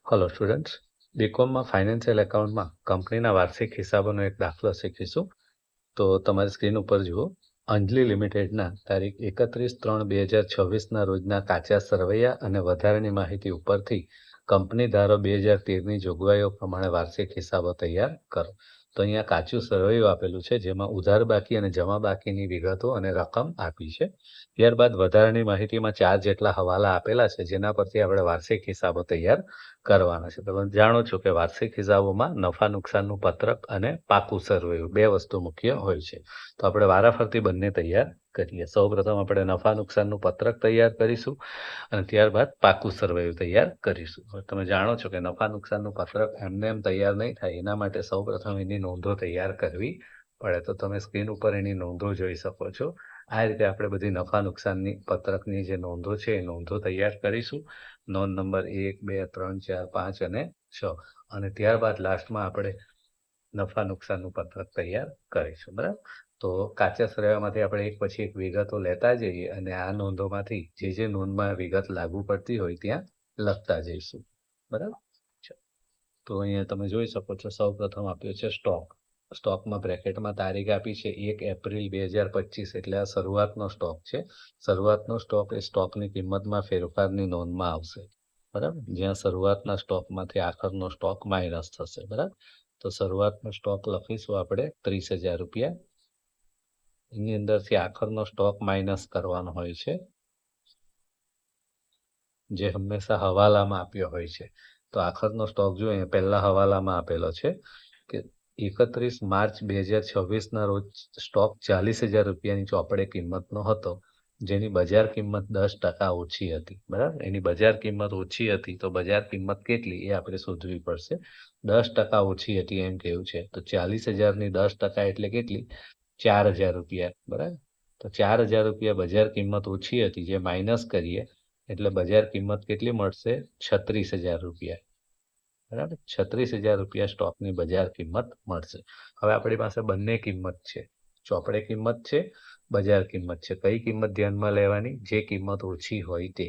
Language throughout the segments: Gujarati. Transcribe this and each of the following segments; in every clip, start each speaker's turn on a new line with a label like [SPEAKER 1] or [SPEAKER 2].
[SPEAKER 1] હલો સ્ટુડન્ટ્સ, બીકોમમાં ફાઇનાન્શિયલ એકાઉન્ટમાં કંપનીના વાર્ષિક હિસાબોનો એક દાખલો શીખીશું. તો તમારી સ્ક્રીન ઉપર જુઓ, અંજલિ લિમિટેડના તારીખ 31/3/2026ના રોજના કાચા સરવૈયા અને વધારાની માહિતી ઉપરથી કંપની ધારો 2013ની જોગવાઈઓ પ્રમાણે વાર્ષિક હિસાબો તૈયાર કરો. તો અહીંયા કાચું સરવૈયું આપેલું છે, જેમાં ઉધાર બાકી અને જમા બાકીની વિગતો અને રકમ આપી છે. ત્યારબાદ વધારાની માહિતીમાં 4 જેટલા હવાલા આપેલા છે, જેના પરથી આપણે વાર્ષિક હિસાબો તૈયાર કરવાના છે. તમે જાણો છો કે વાર્ષિક હિસાબોમાં નફા નુકસાનનું પત્રક અને પાકું સરવૈયું બે વસ્તુ મુખ્ય હોય છે. તો આપણે વારાફરતી બંને તૈયાર કરીએ. સૌપ્રથમ આપણે નફા નુકસાનનું પત્રક તૈયાર કરીશું અને ત્યારબાદ પાકું સરવૈયું તૈયાર કરીશું. હવે તમે જાણો છો કે નફા નુકસાનનું પત્રક એમને એમ તૈયાર નહીં થાય, એના માટે સૌપ્રથમ એની નોંધો તૈયાર કરવી પડે. તો તમે સ્ક્રીન ઉપર એની નોંધો જોઈ શકો છો. આ રીતે આપણે બધી નફા નુકસાનની પત્રકની જે નોંધો છે એ નોંધો તૈયાર કરીશું. નોંધ નંબર 1, 2, 3, 4, 5 અને 6. અને ત્યારબાદ લાસ્ટમાં આપણે નફા નુકસાનનું પત્રક તૈયાર કરીશું. બરાબર. તો કાચા સરવૈયામાંથી આપણે એક પછી એક વિગતો લેતા જઈએ અને આ નોંધોમાંથી જે નોંધમાં વિગત લાગુ પડતી હોય ત્યાં લખતા જઈશું. બરાબર. તો અહીંયા તમે જોઈ શકો છો, સૌ પ્રથમ આપ્યો છે સ્ટોકમાં બ્રેકેટમાં તારીખ આપી છે 1 એપ્રિલ 2025, એટલે આ શરૂઆતનો સ્ટોક છે. શરૂઆતનો સ્ટોક એ સ્ટોકની કિંમતમાં ફેરફારની નોંધમાં આવશે. બરાબર. જ્યાં શરૂઆતના સ્ટોકમાંથી આખરનો સ્ટોક માઇનસ થશે. બરાબર. તો શરૂઆતનો સ્ટોક લખીશું આપણે 30,000 રૂપિયા. એની અંદરથી આખરનો સ્ટોક માઇનસ કરવાનો હોય છે, જે હંમેશા હવાલામાં આપ્યો હોય છે. તો આખરનો સ્ટોક જો અહીંયા પહેલા હવાલામાં આપેલો છે કે 31 માર્ચ 2026ના રોજ સ્ટોક 40,000 રૂપિયાની ચોપડે કિંમતનો હતો, જેની બજાર કિંમત 10% ઓછી હતી. બરાબર. એની બજાર કિંમત ઓછી હતી, તો બજાર કિંમત કેટલી એ આપણે શોધવી પડશે. 10% ઓછી હતી એમ કેવું છે. તો 40,000ની 10% એટલે કેટલી? 4,000 રૂપિયા. બરાબર. તો 4,000 રૂપિયા બજાર કિંમત ઓછી હતી, જે માઇનસ કરીએ એટલે બજાર કિંમત કેટલી મળશે? 36,000 રૂપિયા. બરાબર. 36,000 રૂપિયા સ્ટોકની બજાર કિંમત મળશે. હવે આપણી પાસે બંને કિંમત છે, ચોપડે કિંમત છે, બજાર કિંમત છે. કઈ કિંમત ધ્યાનમાં લેવાની? જે કિંમત ઓછી હોય તે.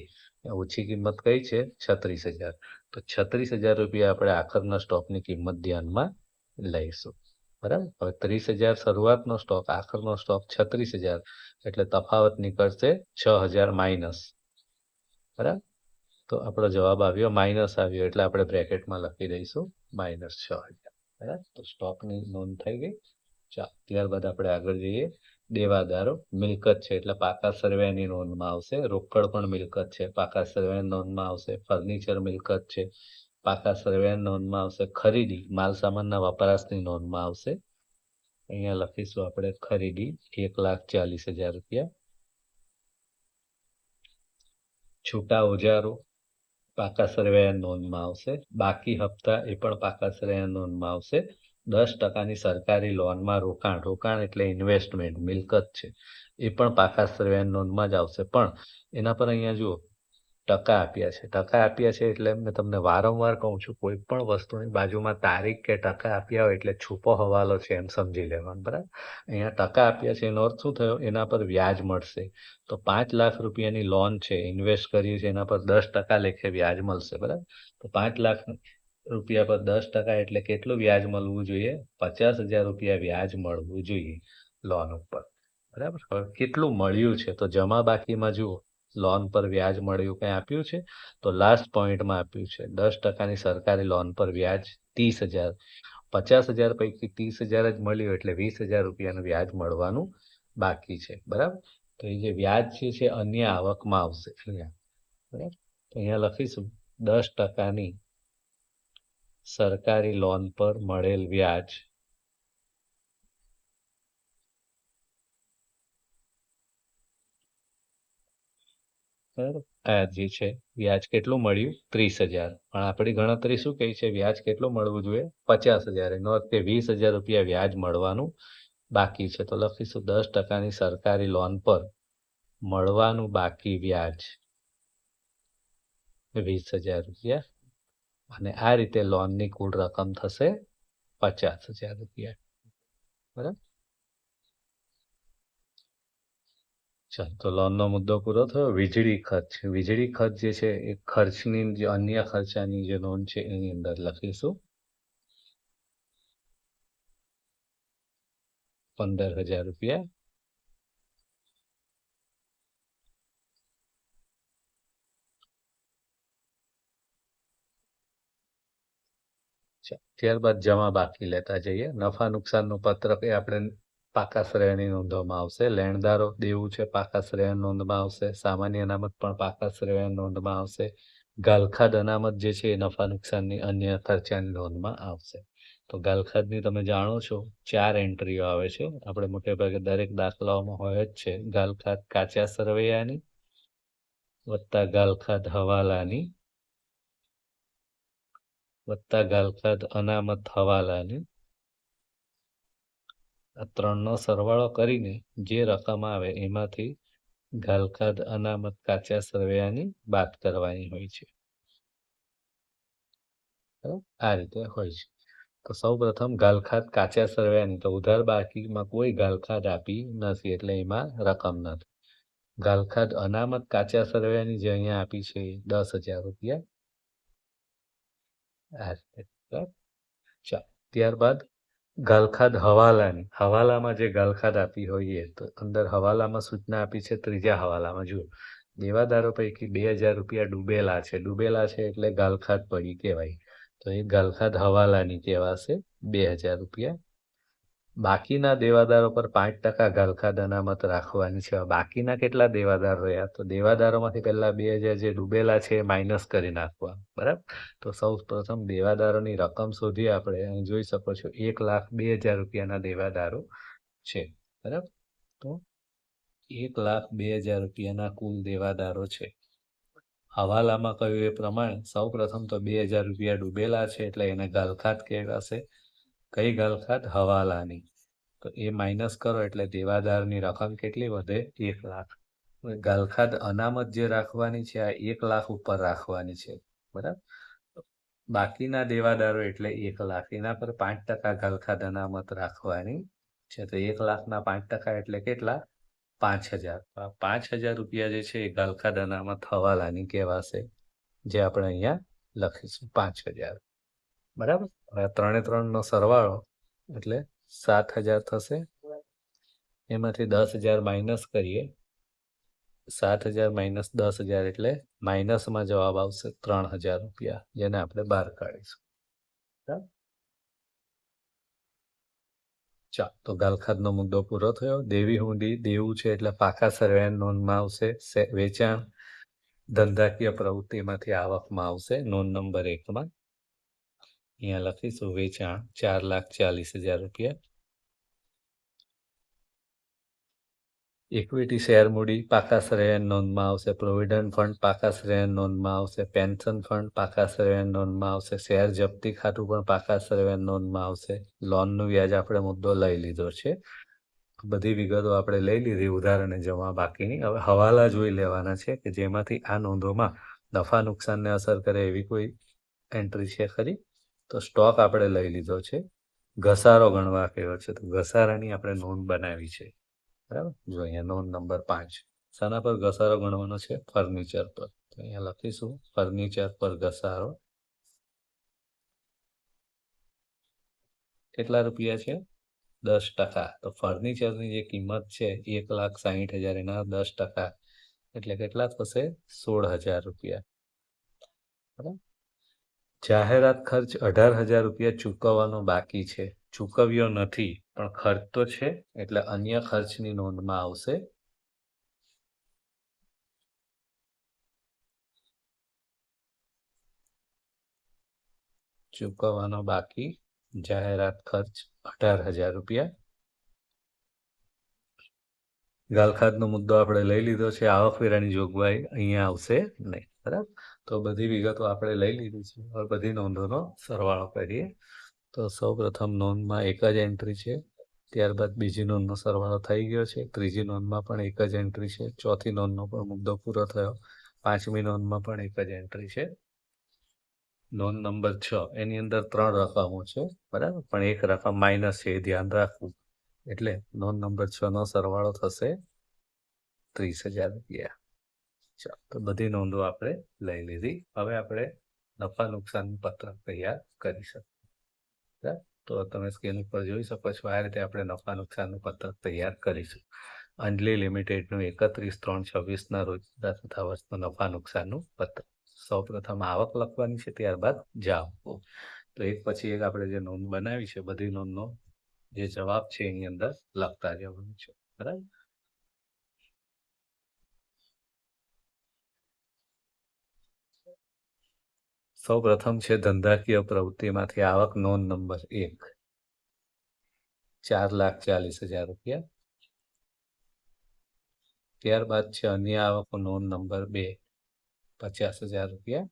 [SPEAKER 1] ઓછી કિંમત કઈ છે? 36,000. તો 36,000 રૂપિયા આપણે આખરના સ્ટોકની કિંમત ધ્યાનમાં લઈશું. બરાબર. હવે 30,000 શરૂઆતનો સ્ટોક, આખરનો સ્ટોક 36,000, એટલે તફાવત નીકળશે 6,000 માઇનસ. બરાબર. તો આપણો જવાબ આવ્યો માઇનસ આવ્યો, એટલે આપણે બ્રેકેટમાં લખી દઈશું -6,000. બરાબર. તો સ્ટોકની નોંધ થઈ ગઈ. ચાલો, ત્યારબાદ આપણે આગળ જઈએ. દેવાદારો મિલકત છે, એટલે પાકા સરવૈયાની નોંધમાં આવશે. રોકડ પણ મિલકત છે, પાકા સરવૈયાની નોંધમાં આવશે. ફર્નિચર મિલકત છે, પાકા સરવૈયાની નોંધમાં આવશે. ખરીદી માલ સામાનના વપરાશની નોંધમાં આવશે. અહીંયા લખીશું આપણે ખરીદી 1,40,000 રૂપિયા. છૂટા ઓજારો પાકા સરવૈયાની નોંધમાં આવશે. બાકી હપ્તા એ પણ પાકા સરવૈયાની નોંધમાં આવશે. 10%ની સરકારી લોનમાં રોકાણ એટલે ઇન્વેસ્ટમેન્ટ મિલકત છે, એ પણ પાકા સરવૈયાની નોંધમાં જ આવશે. પણ એના પર અહીંયા જુઓ, ટકા આપ્યા છે એટલે મેં તમને વારંવાર કહું છું, કોઈ પણ વસ્તુની બાજુમાં તારીખ કે ટકા આપ્યા હોય એટલે છુપો હવાલો છે એમ સમજી લેવાનું. બરાબર. અહીંયા ટકા આપ્યા છે એનો અર્થ શું થયો? એના પર વ્યાજ મળશે. તો 5 લાખ રૂપિયાની લોન છે, ઇન્વેસ્ટ કર્યું છે, એના પર 10% લેખે વ્યાજ મળશે. બરાબર. તો 5 લાખ રૂપિયા પર 10% એટલે કેટલું વ્યાજ મળવું જોઈએ? 50,000 રૂપિયા વ્યાજ મળવું જોઈએ લોન ઉપર. બરાબર. હવે કેટલું મળ્યું છે? તો જમા બાકીમાં જુઓ, લોન પર વ્યાજ મળ્યું કંઈ આપ્યું છે? તો લાસ્ટ પોઈન્ટમાં આપ્યું છે 10%ની સરકારી લોન પર વ્યાજ 30,000. 50,000 પૈકી 30,000 જ મળ્યું, એટલે 20,000 રૂપિયાનું વ્યાજ મળવાનું બાકી છે. બરાબર. તો એ જે વ્યાજ છે અન્ય આવકમાં આવશે. બરાબર. તો અહીંયા લખીશું 10%ની સરકારી લોન પર મળેલ વ્યાજ બરાબર. આ જે છે વ્યાજ કેટલું મળ્યું? 30,000. પણ આપણી ગણતરી શું કહી છે? વ્યાજ કેટલું મળવું જોઈએ? 50,000. એનો અર્થ કે 20,000 રૂપિયા વ્યાજ મળવાનું બાકી છે. તો લખીશું 10%ની સરકારી લોન પર મળવાનું બાકી વ્યાજ 20,000 રૂપિયા. અને આ રીતે લોનની કુલ રકમ થશે 50,000 રૂપિયા. બરાબર. ચાલો, તો લોનનો મુદ્દો પૂરો થયો. વીજળી ખર્ચ જે છે એ ખર્ચની જે અન્ય ખર્ચાની જે નોંધ છે એની અંદર લખીશું 15,000 રૂપિયા. ત્યારબાદ જમા બાકી લેતા જઈએ. નફા નુકસાનનું પત્રક એ આપણે પાકા શ્રેયની નોંધોમાં આવશે. લેણદારો દેવું છે પાકા શ્રેય નોંધમાં આવશે. સામાન્ય અનામત પણ પાકા શ્રેય નોંધમાં આવશે. ગાલખાદ અનામત જે છે એ નફા નુકસાનની અન્ય ખર્ચાની નોંધમાં આવશે. તો ગાલખાદની તમે જાણો છો 4 એન્ટ્રીઓ આવે છે. આપણે મોટે ભાગે દરેક દાખલાઓમાં હોય જ છે. ગાલખાદ કાચા સરવૈયાની વત્તા ગાલખાદ હવાલાની વત્તા ગાલખાદ અનામત હવાલાની, આ ત્રણનો સરવાળો કરીને જે રકમ આવે એમાંથી ગાલખાદ અનામત કાચા સરવૈયાની બાદ કરવાની હોય છે. આ રીતે હોય છે. તો સૌ પ્રથમ ગાલખાદ કાચા સરવૈયાની, તો ઉધાર બાકીમાં કોઈ ગાલખાદ આપી નથી એટલે એમાં રકમ નથી. ગાલખાદ અનામત કાચા સરવૈયાની જે અહીંયા આપી છે 10,000 રૂપિયા. આ રીતે. ત્યારબાદ ગાલખાદ હવાલામાં જે ગાલખાદ આપી હોય તો અંદર હવાલામાં સૂચના આપી છે. ત્રીજા હવાલામાં જુઓ, દેવાદારો પૈકી 2,000 રૂપિયા ડૂબેલા છે એટલે ગાલખાદ પડી કહેવાય. તો એ ગાલખાદ હવાલાની કહેવાશે 2,000 રૂપિયા. બાકીના દેવાદારો પર 5% ગાલખાદ અનામત રાખવાની છે. બાકીના કેટલા દેવાદાર રહ્યા? તો દેવાદારોમાંથી પહેલા 2,000 જે ડૂબેલા છે એ માઇનસ કરી નાખવા. બરાબર. તો સૌ પ્રથમ દેવાદારોની રકમ શોધી આપણે અહીં જોઈ શકો છો 1,02,000 રૂપિયાના દેવાદારો છે. બરાબર. તો 1,02,000 રૂપિયાના કુલ દેવાદારો છે. હવાલામાં કહ્યું એ પ્રમાણે સૌ પ્રથમ તો 2,000 રૂપિયા ડૂબેલા છે એટલે એને ગાલખાદ કહેવાશે. કઈ ગાલખાદ? હવાલાની. તો એ માઇનસ કરો એટલે દેવાદારની રકમ કેટલી વધે? 1 લાખ. ગાલખાદ અનામત જે રાખવાની છે આ 1 લાખ ઉપર રાખવાની છે. બરાબર. બાકીના દેવાદારો એટલે 1 લાખ, એના પર 5% ગાલખાદ અનામત રાખવાની છે. તો 1 લાખના 5% એટલે કેટલા? 5,000. 5,000 રૂપિયા જે છે એ ગાલખાદ અનામત હવાલાની કહેવાશે, જે આપણે અહીંયા લખીશું 5,000. બરાબર. હવે 3 નો સરવાળો એટલે 7,000 થશે. એમાંથી 10,000 માઇનસ કરીએ. 7,000 માઇનસ 10,000 એટલે માઇનસમાં જવાબ આવશે 3,000 રૂપિયા, જેને આપણે બહાર કાઢીશું. ચાલો, તો ગાલખાદનો મુદ્દો પૂરો થયો. દેવી હુંડી દેવું છે એટલે પાકા સરવૈયાની નોંધમાં આવશે. વેચાણ ધંધાકીય પ્રવૃત્તિમાંથી આવકમાં આવશે. નોંધ નંબર 1માં અહીંયા લખીશું વેચાણ 4,40,000 રૂપિયા. ઇક્વિટી શેર મૂડી પાકા શ્રેયની નોંધમાં આવશે. પ્રોવિડન્ટ ફંડ પાકા શ્રેયની નોંધમાં આવશે. પેન્શન ફંડ પાકા શ્રેયની નોંધમાં આવશે. શેર જપ્તી ખાતું પણ પાકા શ્રેયની નોંધમાં આવશે. લોનનું વ્યાજ આપણે મુદ્દો લઈ લીધો છે. બધી વિગતો આપણે લઈ લીધી ઉધાર અને જમા બાકીની. હવે હવાલા જોઈ લેવાના છે કે જેમાંથી આ નોંધોમાં નફા નુકસાનને અસર કરે એવી કોઈ એન્ટ્રી છે ખરી? તો સ્ટોક આપણે લઈ લીધો છે. ઘસારો ગણવા કહેવો છે તો ઘસારાની આપણે નોંધ બનાવી છે. બરાબર. જો અહીંયા નોંધ નંબર 5. શાના પર ઘસારો ગણવાનો છે? ફર્નિચર પર. તો અહીંયા લખીશું ફર્નિચર પર ઘસારો કેટલા રૂપિયા છે? 10%. તો ફર્નિચરની જે કિંમત છે 1,60,000 એના 10% એટલે કેટલા થશે? 16,000 રૂપિયા. બરાબર. જાહેરાત ખર્ચ 18,000 રૂપિયા ચૂકવવાનો બાકી છે. ચૂકવ્યો નથી પણ ખર્ચ તો છે એટલે અન્ય ખર્ચની નોંધમાં આવશે. ચૂકવવાનો બાકી જાહેરાત ખર્ચ 18,000 રૂપિયા. ગાલખાદનો મુદ્દો આપણે લઈ લીધો છે. આવકવેરાની જોગવાઈ અહીંયા આવશે નહીં. બરાબર. તો બધી વિગતો આપણે લઈ લીધી છે. હવે બધી નોંધોનો સરવાળો કરીએ. તો સૌ પ્રથમ નોંધમાં એક જ એન્ટ્રી છે. ત્યારબાદ બીજી નોંધનો સરવાળો થઈ ગયો છે. ત્રીજી નોંધમાં પણ એક જ એન્ટ્રી છે. ચોથી નોંધનો પણ મુદ્દો પૂરો થયો. પાંચમી નોંધમાં પણ એક જ એન્ટ્રી છે. નોંધ નંબર 6 એની અંદર 3 રકમો છે. બરાબર. પણ એક રકમ માઇનસ છે એ ધ્યાન રાખવું. એટલે નોંધ નંબર 6 નો સરવાળો થશે 30,000 રૂપિયા. ચાલો, તો બધી નોંધો આપણે લઈ લીધી. હવે આપણે નફા નુકસાનનું પત્રક તૈયાર કરી શકીએ. તો તમે સ્ક્રીન ઉપર જોઈ શકો છો, આ રીતે આપણે નફા નુકસાનનું પત્રક તૈયાર કરીશું. અંજલિ લિમિટેડનું 31/3/26 રોજ તથા વર્ષનું નફા નુકસાનનું પત્રક. સૌપ્રથમ આવક લખવાની છે, ત્યારબાદ જાવક. તો એક પછી એક આપણે જે નોંધ બનાવી છે, બધી નોંધનો જે જવાબ છે એની અંદર લખતા જવાનું છે. બરાબર. સૌ પ્રથમ છે ધંધાકીય પ્રવૃત્તિમાંથી આવક નોંધ નંબર 1 4,40,000 રૂપિયા. ત્યારબાદ છે અન્ય આવકો નોંધ નંબર 2 50,000 રૂપિયા.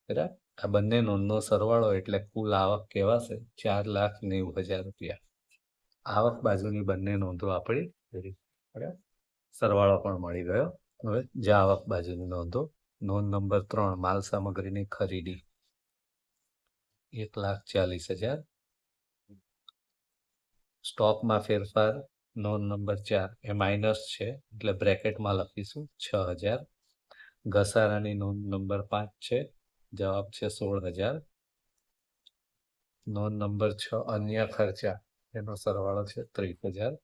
[SPEAKER 1] બરાબર. આ બંને નોંધનો સરવાળો એટલે કુલ આવક કહેવાશે 4,90,000 રૂપિયા. આવક બાજુની બંને નોંધો આપણી બરાબર. સરવાળો પણ મળી ગયો. હવે જાવક બાજુની નોંધો. નોંધ નંબર 3 માલ સામગ્રીની ખરીદી 1,40,000. સ્ટોકમાં ફેરફાર નોંધ નંબર 4 એ માઇનસ છે એટલે બ્રેકેટમાં લખીશું 6,000. ઘસારાની નોંધ નંબર 5 છે, જવાબ છે 16,000. નોંધ નંબર 6 અન્ય ખર્ચા, એનો સરવાળો છે 30,000.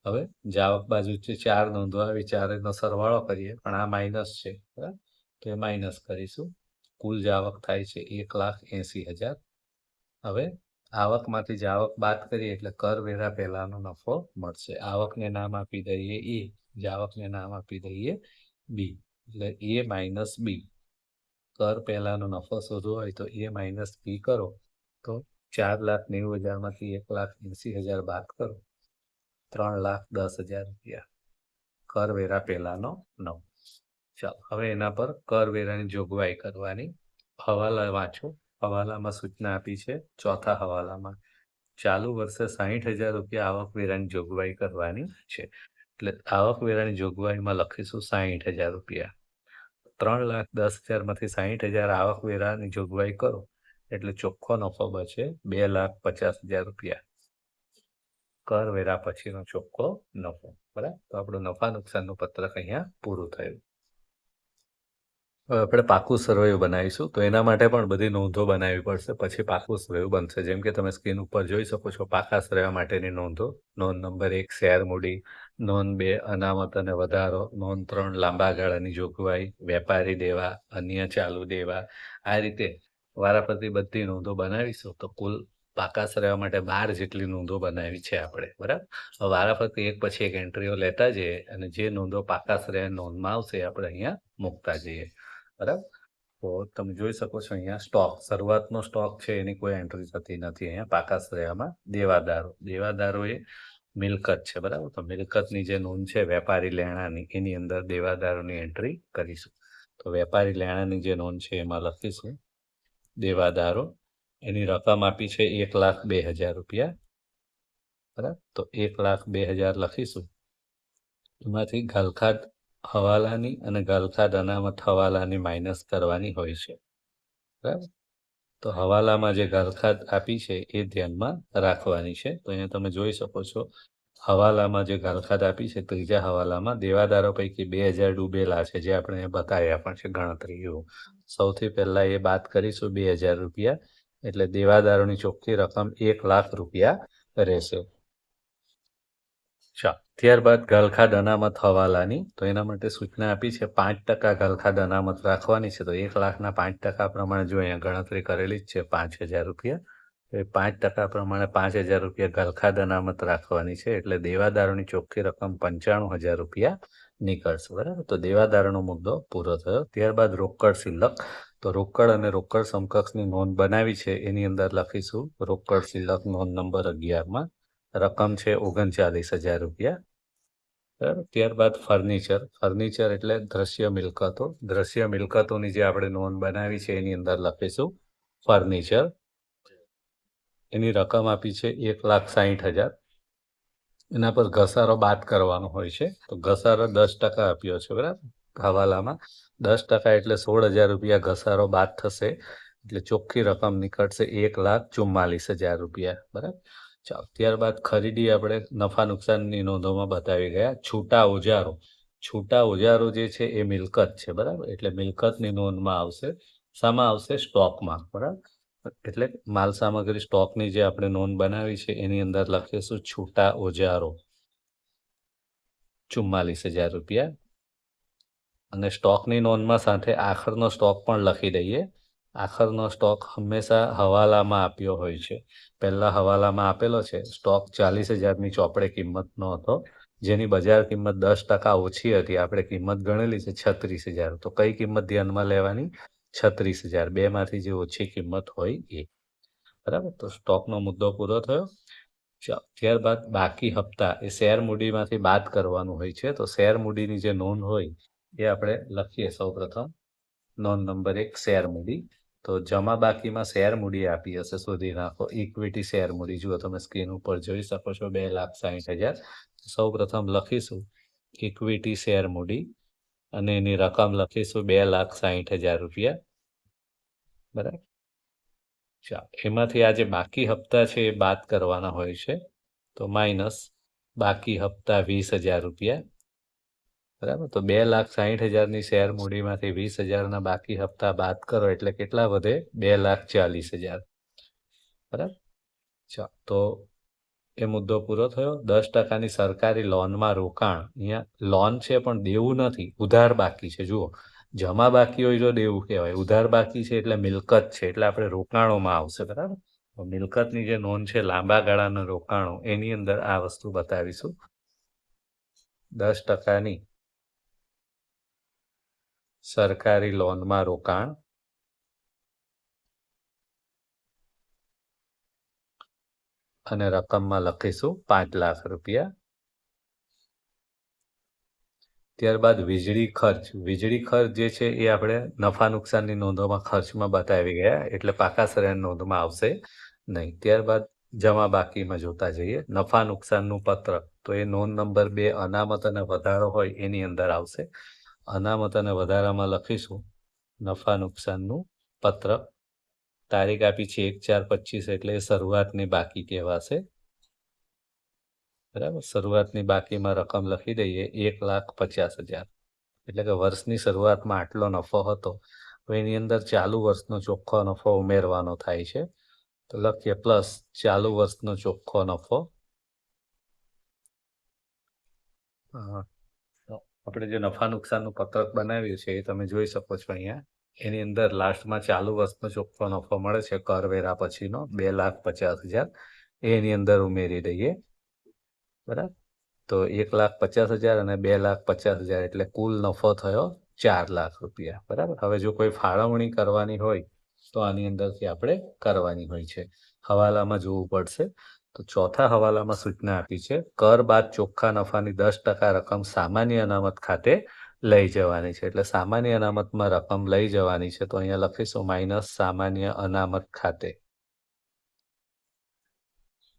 [SPEAKER 1] હવે જાવક બાજુ છે 4 નોંધો આવી, 4નો સરવાળો કરીએ પણ આ માઇનસ છે. બરાબર. તો એ માઇનસ કરીશું. કુલ જાવક થાય છે 1,80,000. હવે આવકમાંથી જાવક બાદ કરીએ એટલે કરવેરા પહેલાનો નફો મળશે. આવકને નામ આપી દઈએ એ, જાવકને નામ આપી દઈએ બી, એટલે એ માઇનસ બી. કર પહેલાનો નફો શોધવો હોય તો એ માઇનસ બી કરો તો 4,90,000માંથી 1,80,000 બાદ કરો 3,10,000 રૂપિયા. કરવેરા પહેલાનો નફો. ચાલો, હવે એના પર કરવેરાની જોગવાઈ કરવાની. હવાલા વાંચો. હવાલામાં સૂચના આપી છે ચોથા હવાલામાં ચાલુ વર્ષે 60,000 રૂપિયા આવકવેરાની જોગવાઈ કરવાની છે. એટલે આવકવેરાની જોગવાઈમાં લખીશું 60,000 રૂપિયા. 3,10,000માંથી 60,000 આવકવેરાની જોગવાઈ કરો એટલે ચોખ્ખો નફો બચે 2,50,000 રૂપિયા. કરવેરા પછીનો ચોખ્ખો નફો. બરાબર. તો આપણું નફા નુકસાનનું પત્રક અહીંયા પૂરું થયું. હવે આપણે પાકું સરવૈયું બનાવીશું, તો એના માટે પણ બધી નોંધો બનાવવી પડશે, પછી પાકું સરવૈયું બનશે. જેમ કે તમે સ્ક્રીન ઉપર જોઈ શકો છો, પાકા સરવૈયા માટેની નોંધો. નોંધ નંબર 1 શેર મૂડી, નોંધ 2 અનામત અને વધારો, નોંધ 3 લાંબા ગાળાની જોગવાઈ, વેપારી દેવા, અન્ય ચાલુ દેવા. આ રીતે વારાફરતી બધી નોંધો બનાવીશું તો કુલ પાકા સરવૈયા માટે 12 જેટલી નોંધો બનાવી છે આપણે. બરાબર. હવે વારાફરતી એક પછી એક એન્ટ્રીઓ લેતા જઈએ અને જે નોંધો પાકા સરવૈયા નોંધમાં આવશે આપણે અહીંયા મૂકતા જઈએ. બરાબર. તો તમે જોઈ શકો છો અહીંયા સ્ટોક, શરૂઆતનો સ્ટોક છે એની કોઈ એન્ટ્રી થતી નથી અહીંયા પાકા સરવૈયામાં. દેવાદારો, દેવાદારો એ મિલકત છે. બરાબર. તો મિલકતની જે નોંધ છે વેપારી લેણાની, એની અંદર દેવાદારોની એન્ટ્રી કરીશું. તો વેપારી લેણાની જે નોંધ છે એમાં લખીશું દેવાદારો. એની રકમ આપી છે 1,02,000 રૂપિયા. બરાબર. તો 1,02,000 લખીશું. એમાંથી ઘાલખાદ હવાલાની અને ઘાલખાદ અનામત હવાલાની માઇનસ કરવાની હોય છે. બરાબર. તો હવાલામાં જે ઘાલખાદ આપી છે એ ધ્યાનમાં રાખવાની છે. તો અહીંયા તમે જોઈ શકો છો હવાલામાં જે ઘાલખાદ આપી છે ત્રીજા હવાલામાં દેવાદારો પૈકી 2,000 ડૂબેલા છે, જે આપણે બતાવ્યા પણ છે ગણતરીઓ. સૌથી પહેલા એ બાદ કરીશું 2,000 રૂપિયા, એટલે દેવાદારોની ચોખ્ખી રકમ 1,00,000 રૂપિયા રહેશે. ત્યારબાદ ઘાલખાદ અનામત હવાલાની, તો એના માટે સૂચના આપી છે 5% ઘાલખાદ અનામત રાખવાની છે. તો 1,00,000ના 5% પ્રમાણે જો અહીંયા ગણતરી કરેલી જ છે 5,000 રૂપિયા, તો એ 5% પ્રમાણે 5,000 રૂપિયા ઘાલખાદ અનામત રાખવાની છે, એટલે દેવાદારોની ચોખ્ખી રકમ 95,000 રૂપિયા નીકળશે. બરાબર. તો દેવાદારોનો મુદ્દો પૂરો થયો. ત્યારબાદ રોકડ શિલ્લક. તો રોકડ અને રોકડ સમકક્ષની નોંધ બનાવી છે, એની અંદર લખીશું રોકડ શિલ્લક નોંધ નંબર 11માં રકમ છે 39,000 રૂપિયા. બરાબર. ત્યારબાદ ફર્નિચર. ફર્નિચર એટલે દ્રશ્ય મિલકતો. દ્રશ્ય મિલકતોની જે આપણે નોંધ બનાવી છે એની અંદર લખીશું ફર્નિચર. એની રકમ આપી છે 1,60,000. એના પર ઘસારો બાદ કરવાનો હોય છે. તો ઘસારો 10% આપ્યો છે. બરાબર. હવાલામાં 10% એટલે 16,000 રૂપિયા ઘસારો બાદ થશે, એટલે ચોખ્ખી રકમ નીકળશે 1,44,000 રૂપિયા. બરાબર. ચાલો, ત્યારબાદ ખરીદી આપણે નફા નુકસાનની નોંધોમાં બતાવી ગયા. છૂટા ઓજારો જે છે એ મિલકત છે, બરાબર, એટલે મિલકતની નોંધમાં આવશે. શામાં આવશે? સ્ટોકમાં, બરાબર. એટલે માલ સામગ્રી સ્ટોકની જે આપણે નોંધ બનાવી છે એની અંદર લખીશું છૂટા ઓજારો 44,000 રૂપિયા. અને સ્ટોકની નોંધમાં સાથે આખરનો સ્ટોક પણ લખી દઈએ. આખરનો સ્ટોક હંમેશા હવાલામાં આપ્યો હોય છે. પહેલા હવાલામાં આપેલો છે સ્ટોક 40,000ની ચોપડે કિંમતનો હતો, જેની બજાર કિંમત 10% ઓછી હતી. આપણે કિંમત ગણેલી છે 36,000. તો કઈ કિંમત ધ્યાનમાં લેવાની? 36,000. બેમાંથી જે ઓછી કિંમત હોય એ, બરાબર. તો સ્ટોકનો મુદ્દો પૂરો થયો. ત્યારબાદ બાકી હપ્તા એ શેર મૂડીમાંથી બાદ કરવાનું હોય છે. તો શેર મૂડીની જે નોંધ હોય એ આપણે લખીએ. સૌપ્રથમ નોંધ નંબર 1 શેર મૂડી. તો જમા બાકીમાં શેર મૂડી આપી હશે, શોધી નાખો. ઇક્વિટી શેર મૂડી જુઓ, તમે સ્ક્રીન ઉપર જોઈ શકો છો, 2,60,000. સૌપ્રથમ લખીશું ઇક્વિટી શેર મૂડી અને એની રકમ લખીશું 2,60,000 રૂપિયા, બરાબર. એમાંથી આ જે બાકી હપ્તા છે એ બાદ કરવાના હોય છે. તો માઇનસ બાકી હપ્તા 20,000 રૂપિયા, બરાબર. તો 2,60,000ની શેર મૂડીમાંથી 20,000ના બાકી હપ્તા બાદ કરો એટલે કેટલા વધે? 2,40,000, બરાબર. ચાલો, તો એ મુદ્દો પૂરો થયો. 10%ની સરકારી લોનમાં રોકાણ. અહીંયા લોન છે પણ દેવું નથી, ઉધાર બાકી છે. જુઓ, જમા બાકી હોય તો દેવું કહેવાય, ઉધાર બાકી છે એટલે મિલકત છે, એટલે આપણે રોકાણોમાં આવશે, બરાબર. મિલકતની જે નોંધ છે લાંબા ગાળાના રોકાણો, એની અંદર આ વસ્તુ બતાવીશું. 10%ની સરકારી લોનમાં રોકાણ અને રકમમાં લખીશું 5 લાખ રૂપિયા. ત્યારબાદ વીજળી ખર્ચ જે છે એ આપણે નફા નુકસાનની નોંધોમાં ખર્ચમાં બતાવી ગયા, એટલે પાકા સરેની નોંધમાં આવશે નહીં. ત્યારબાદ જમા બાકીમાં જોતા જઈએ. નફા નુકસાનનું પત્રક, તો એ નોંધ નંબર 2 અનામત અને વધારો હોય એની અંદર આવશે. અનામત અને વધારામાં લખીશું નફા નુકસાનનું પત્રક. તારીખ આપી છે 1/4/25, એટલે શરૂઆતની બાકી કહેવાશે, બરાબર. શરૂઆતની બાકીમાં રકમ લખી દઈએ 1,50,000. એટલે કે વર્ષની શરૂઆતમાં આટલો નફો હતો, તો એની અંદર ચાલુ વર્ષનો ચોખ્ખો નફો ઉમેરવાનો થાય છે. તો લખીએ પ્લસ ચાલુ વર્ષનો ચોખ્ખો નફો. આપણે જે નફા નુકસાનનું પત્રક બનાવ્યું છે એ તમે જોઈ શકો છો અહીંયા. એની અંદર લાસ્ટમાં ચાલુ વર્ષનો ચોખ્ખો નફો મળે છે કરવેરા પછીનો 2,50,000, એની અંદર ઉમેરી દઈએ, બરાબર. તો 1,50,000 અને 2,50,000 એટલે કુલ નફો થયો 4 લાખ રૂપિયા, બરાબર. હવે જો કોઈ ફાળવણી કરવાની હોય તો આની અંદરથી આપણે કરવાની હોય છે. હવાલામાં જોવું પડશે. તો ચોથા હવાલામાં સૂચના આપી છે, કર બાદ ચોખ્ખા નફાની 10% રકમ સામાન્ય અનામત ખાતે લઈ જવાની છે. એટલે સામાન્ય અનામતમાં રકમ લઈ જવાની છે. તો અહીંયા લખીશું માઇનસ સામાન્ય અનામત ખાતે.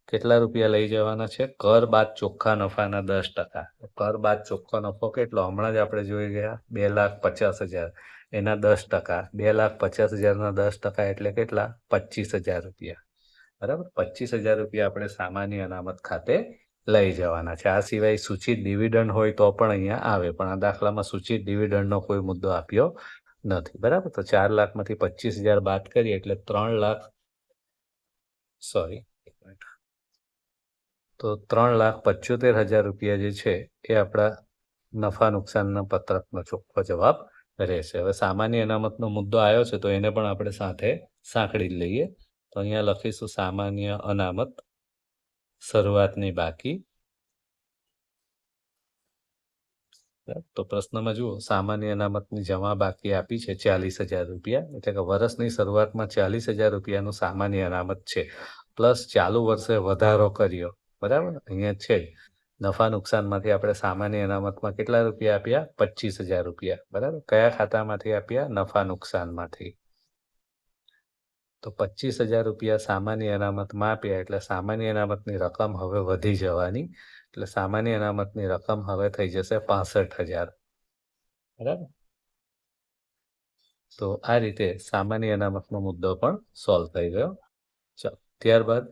[SPEAKER 1] કેટલા રૂપિયા લઈ જવાના છે? કર બાદ ચોખ્ખા નફાના 10%. કર બાદ ચોખ્ખો નફો કેટલો? હમણાં જ આપણે જોઈ ગયા 2,50,000, એના 10%. 2,50,000ના 10% એટલે કેટલા? 25,000 રૂપિયા, બરાબર. 25,000 રૂપિયા આપણે સામાન્ય અનામત ખાતે લઈ જવાના છે. આ સિવાય સૂચિત ડિવિડન્ડ હોય તો પણ અહીંયા આવે, પણ આ દાખલામાં સૂચિત ડિવિડન્ડનો કોઈ મુદ્દો આપ્યો નથી, બરાબર. તો 4 લાખમાંથી 25,000 બાદ કરીએ એટલે 3 લાખ, સોરી, તો 3,75,000 રૂપિયા જે છે એ આપણા નફા નુકસાનના પત્રકનો ચોખ્ખો જવાબ રહેશે. હવે સામાન્ય અનામતનો મુદ્દો આવ્યો છે તો એને પણ આપણે સાથે સાંકળી લઈએ. તો અહીંયા લખીશું સામાન્ય અનામત શરૂઆતની બાકી. તો પ્રશ્નમાં જુઓ, સામાન્ય અનામતની જમા બાકી આપી છે 40,000 રૂપિયા, એટલે કે વર્ષની શરૂઆતમાં 40,000 રૂપિયાનું સામાન્ય અનામત છે, પ્લસ ચાલુ વર્ષે વધારો કર્યો, બરાબર. અહીંયા છે નફા નુકસાનમાંથી આપણે સામાન્ય અનામતમાં કેટલા રૂપિયા આપ્યા? 25,000 રૂપિયા, બરાબર. કયા ખાતામાંથી આપ્યા? નફા નુકસાનમાંથી. તો 25,000 રૂપિયા સામાન્ય અનામતમાં આપ્યા, એટલે સામાન્ય અનામતની રકમ હવે વધી જવાની, એટલે સામાન્ય અનામતની રકમ હવે થઈ જશે 65,000, બરાબર. તો આ રીતે સામાન્ય અનામતનો મુદ્દો પણ સોલ્વ થઈ ગયો. ચાલો, ત્યારબાદ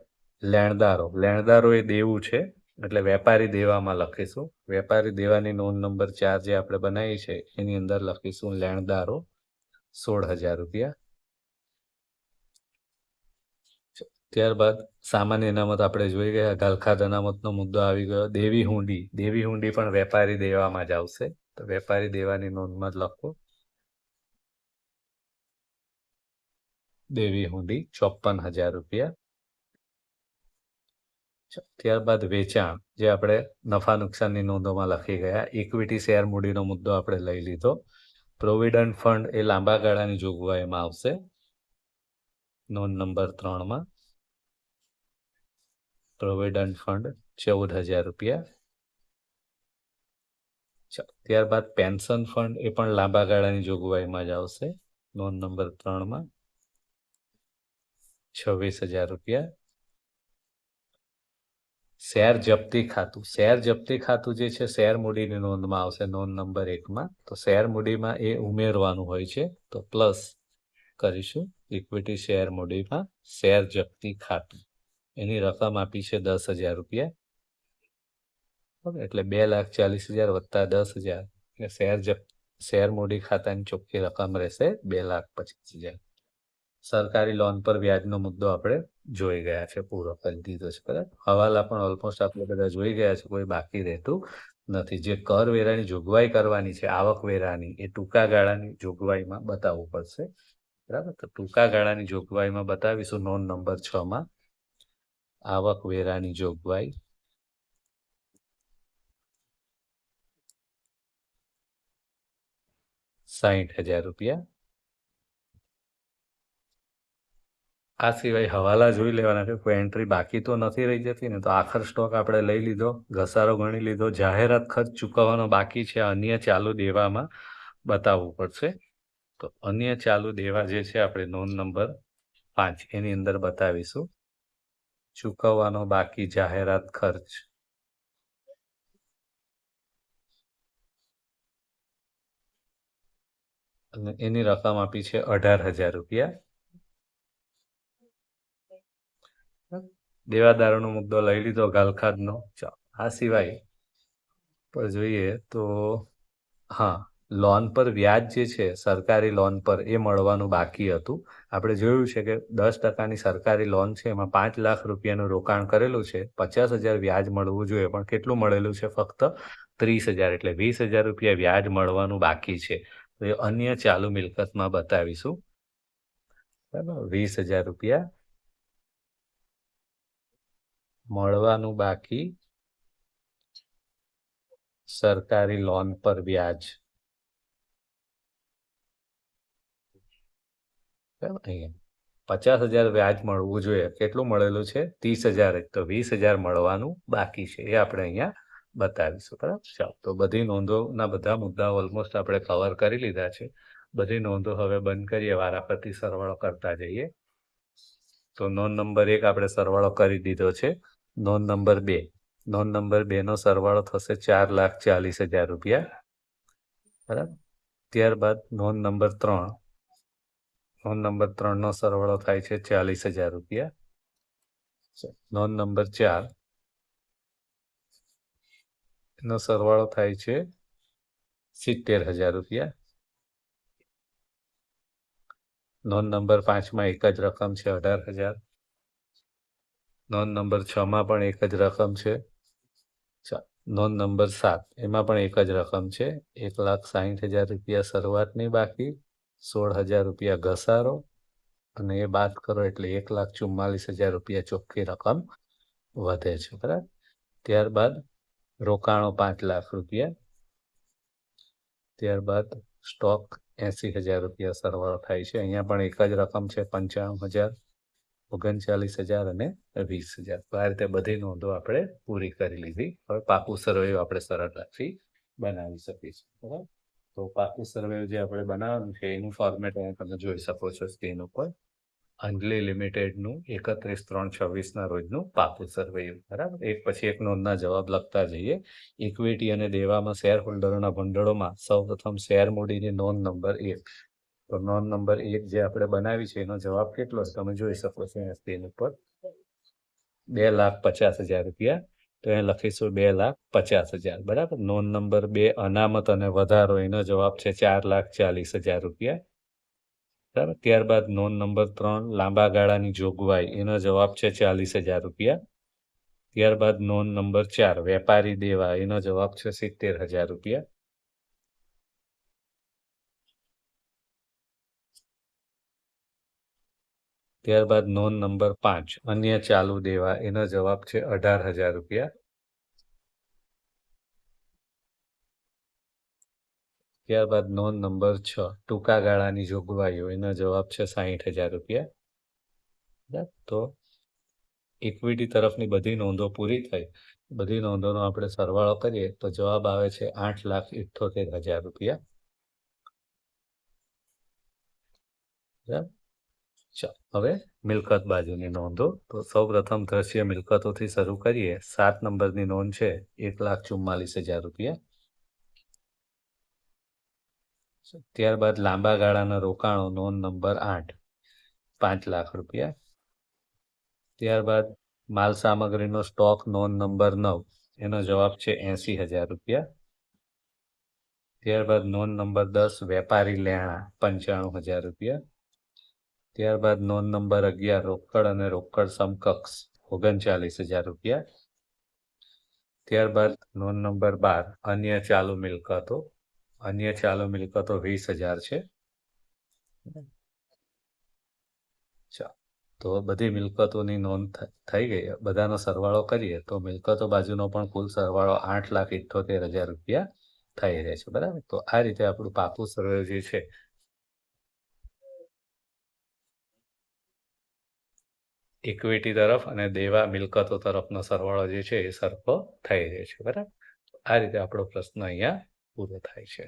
[SPEAKER 1] લેણદારો એ દેવું છે, એટલે વેપારી દેવામાં લખીશું. વેપારી દેવાની નોંધ નંબર 4 જે આપણે બનાવી છે એની અંદર લખીશું લેણદારો 16,000 રૂપિયા. ત્યારબાદ સામાન્ય અનામત આપણે જોઈ ગયા, ગાલખાદ અનામતનો મુદ્દો આવી ગયો. દેવી હુંડી પણ વેપારી દેવામાં જ આવશે, તો વેપારી દેવાની નોંધમાં જ લખો દેવી હુંડી 54,000 રૂપિયા. ત્યારબાદ વેચાણ જે આપણે નફા નુકસાનની નોંધોમાં લખી ગયા. ઇક્વિટી શેર મૂડીનો મુદ્દો આપણે લઈ લીધો. પ્રોવિડન્ટ ફંડ એ લાંબા ગાળાની જોગવાઈમાં આવશે નોંધ નંબર 3માં. પ્રોવિડન્ટ ફંડ 14,000 રૂપિયા. ત્યારબાદ પેન્શન ફંડ એ પણ લાંબા ગાળાની જોગવાઈમાં જ આવશે નોંધ નંબર 3માં 26,000 રૂપિયા. શેર જપ્તી ખાતું જે છે શેર મૂડીની નોંધમાં આવશે નોંધ નંબર 1માં. તો શેર મૂડીમાં એ ઉમેરવાનું હોય છે, તો પ્લસ કરીશું. ઇક્વિટી શેર મૂડીમાં શેર જપ્તી ખાતું એની રકમ આપી છે 10,000 રૂપિયા. એટલે 2,40,000 વત્તા 10,000 એટલે શેર મૂડી ખાતાની ચોખ્ખી રકમ રહેશે 2,25,000. સરકારી લોન પર વ્યાજનો મુદ્દો આપણે જોઈ ગયા છે, પૂરો કરી દીધો છે. બરાબર. હવાલા પણ ઓલમોસ્ટ આપણે બધા જોઈ ગયા છે, કોઈ બાકી રહેતું નથી. જે કરવેરાની જોગવાઈ કરવાની છે આવકવેરાની, એ ટૂંકા ગાળાની જોગવાઈમાં બતાવવું પડશે. બરાબર. તો ટૂંકા ગાળાની જોગવાઈમાં બતાવીશું નોંધ નંબર 6માં. આવકવેરાની જોગવાઈ 60,000 રૂપિયા. આ સિવાય હવાલા જોઈ લેવાના છે, કોઈ એન્ટ્રી બાકી તો નથી રહી જતી ને. તો આખર સ્ટોક આપણે લઈ લીધો, ઘસારો ગણી લીધો. જાહેરાત ખર્ચ ચૂકવવાનો બાકી છે, અન્ય ચાલુ દેવામાં બતાવવું પડશે. તો અન્ય ચાલુ દેવા જે છે આપણે નોંધ નંબર 5 એની અંદર બતાવીશું ચૂકવવાનો બાકી જાહેરાત ખર્ચ અને એની રકમ આપી છે 18,000 રૂપિયા. દેવાદારોનો મુદ્દો લઈ લીધો ગાલખાદનો. આ સિવાય પર જોઈએ તો હા, લોન પર વ્યાજ જે છે સરકારી લોન પર એ મળવાનું બાકી હતું. આપણે જોયું છે કે 10%ની સરકારી લોન છે, એમાં 5 લાખ રૂપિયાનું રોકાણ કરેલું છે, 50,000 વ્યાજ મળવું જોઈએ, પણ કેટલું મળેલું છે? ફક્ત 30,000. એટલે 20,000 રૂપિયા વ્યાજ મળવાનું બાકી છે. તો એ અન્ય ચાલુ મિલકતમાં બતાવીશું. બરાબર. 20,000 રૂપિયા મળવાનું બાકી સરકારી લોન પર વ્યાજ. અહીંયા 50,000 વ્યાજ મળવું જોઈએ, કેટલું મળેલું છે? 30,000. તો 20,000 મળવાનું બાકી છે, એ આપણે અહીંયા બતાવીશું. બરાબર. ચાલો, તો બધી નોંધોના બધા મુદ્દા ઓલમોસ્ટ આપણે કવર કરી લીધા છે. બધી નોંધો હવે બંધ કરીએ, વારાફરતી સરવાળો કરતા જઈએ. તો નોંધ નંબર 1 આપણે સરવાળો કરી દીધો છે. નોંધ નંબર 2 નો સરવાળો થશે 4,40,000 રૂપિયા. બરાબર. ત્યારબાદ નોંધ નંબર 3 નો સરવાળો થાય છે 40,000 રૂપિયા. નોંધ નંબર 4 નો સરવાળો થાય છે 70,000 રૂપિયા. નોંધ નંબર 5માં એક જ રકમ છે 18,000. નોંધ નંબર 6માં પણ એક જ રકમ છે. નોંધ નંબર 7 એમાં પણ એક જ રકમ છે, 1,60,000 રૂપિયા શરૂઆતની બાકી, 16,000 રૂપિયા ઘસારો, અને એ બાદ કરો એટલે 1,44,000 રૂપિયા ચોખ્ખી રકમ વધે છે. બરાબર. ત્યારબાદ રોકાણો 5 લાખ રૂપિયા. ત્યારબાદ સ્ટોક 80,000 રૂપિયા સરવાળો થાય છે. અહીંયા પણ એક જ રકમ છે, 95,000, 39,000 અને 20,000. તો આ રીતે બધી નોંધો આપણે પૂરી કરી લીધી. હવે પાકું સરવૈયું આપણે સરળતાથી બનાવી શકીશું. બરાબર. તો પાકું સરવૈયું જે આપણે બનાવવાનું છે એનું ફોર્મેટ અહીંયા તમે જોઈ શકો છો સ્ક્રીન ઉપર. અંજલિ લિમિટેડનું 31/3/26ના રોજનું પાકું સરવૈયું. બરાબર. એક પછી એક નોંધના જવાબ લખતા જઈએ. ઇક્વિટી અને દેવામાં શેર હોલ્ડરોના ભંડોળોમાં સૌપ્રથમ શેર મૂડીની નોંધ નંબર 1. તો નોંધ નંબર 1 જે આપણે બનાવી છે એનો જવાબ કેટલો છે તમે જોઈ શકો છો સ્ક્રીન ઉપર. 2,50,000 રૂપિયા. તો અહીં લખીશું 2,50,000. બરાબર. નોંધ નંબર 2 અનામત અને વધારો, એનો જવાબ છે 4,40,000 રૂપિયા. બરાબર. ત્યારબાદ નોંધ નંબર 3 લાંબા ગાળાની જોગવાઈ, એનો જવાબ છે 40,000 રૂપિયા. ત્યારબાદ નોંધ નંબર 4 વેપારી દેવા, એનો જવાબ છે 70,000 રૂપિયા. ત્યારબાદ નોંધ નંબર 5 અન્ય ચાલુ દેવા, એનો જવાબ છે 18,000 રૂપિયા. ત્યારબાદ નોંધ નંબર 6 ટૂંકા ગાળાની જોગવાઈઓ, એનો જવાબ છે 60,000 રૂપિયા. બરાબર. તો ઇક્વિટી તરફની બધી નોંધો પૂરી થઈ. બધી નોંધોનો આપણે સરવાળો કરીએ તો જવાબ આવે છે 8,78,000 રૂપિયા. બરાબર. હવે મિલકત બાજુની નોંધો. તો સૌપ્રથમ દ્રશ્ય મિલકતોથી શરૂ કરીએ. 7 નંબરની નોંધ છે 1,44,000 રૂપિયા. ત્યારબાદ લાંબા ગાળાના રોકાણો, નોંધ નંબર 8 5 લાખ રૂપિયા. ત્યારબાદ માલ સામગ્રીનો સ્ટોક, નોંધ નંબર 9, એનો જવાબ છે 80,000 રૂપિયા. ત્યારબાદ નોંધ નંબર 10 વેપારી લેણા, 95,000 રૂપિયા. ત્યારબાદ નોંધ નંબર 11 રોકડ અને રોકડ સમકક્ષ, 39,000 રૂપિયા. ત્યારબાદ નોંધ નંબર 12 અન્ય ચાલુ મિલકતો, અન્ય ચાલુ મિલકતો 20,000 છે. તો બધી મિલકતોની નોંધ થઈ ગઈ. બધાનો સરવાળો કરીએ તો મિલકતો બાજુનો પણ કુલ સરવાળો 8,78,000 રૂપિયા થઈ રહે છે. બરાબર. તો આ રીતે આપણું પાકું સર્વે જે છે ઇક્વિટી તરફ અને દેવા મિલકતો તરફનો સરવાળો જે છે એ સરખો થઈ રહે છે. બરાબર. આ રીતે આપણો પ્રશ્ન અહીંયા પૂરો થાય છે.